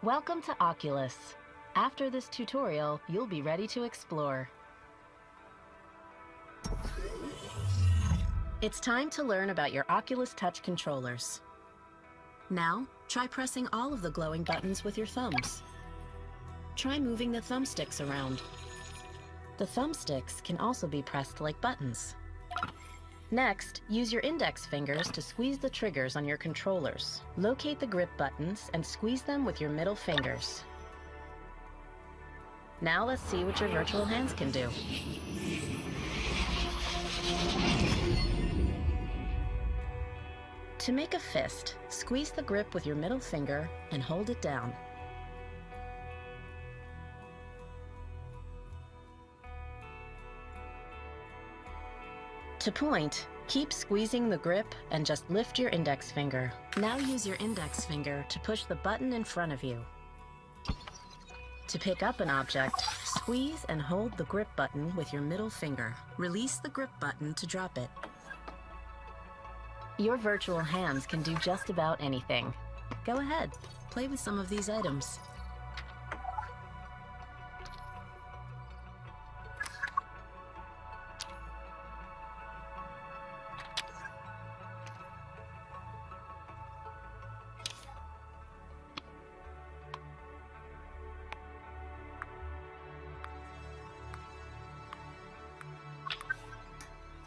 Welcome to Oculus. After this tutorial, you'll be ready to explore. It's time to learn about your Oculus Touch controllers. Now, try pressing all of the glowing buttons with your thumbs. Try moving the thumbsticks around. The thumbsticks can also be pressed like buttons. Next, use your index fingers to squeeze the triggers on your controllers. Locate the grip buttons and squeeze them with your middle fingers. Now let's see what your virtual hands can do. To make a fist, squeeze the grip with your middle finger and hold it down. To point, keep squeezing the grip and just lift your index finger. Now use your index finger to push the button in front of you. To pick up an object, squeeze and hold the grip button with your middle finger. Release the grip button to drop it. Your virtual hands can do just about anything. Go ahead, play with some of these items.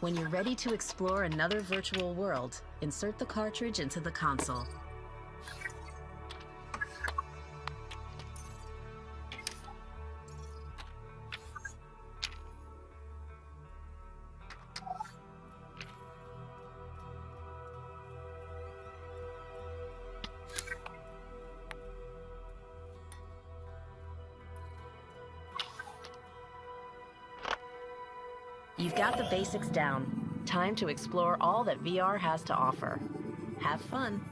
When you're ready to explore another virtual world, insert the cartridge into the console. You've got the basics down. Time to explore all that VR has to offer. Have fun.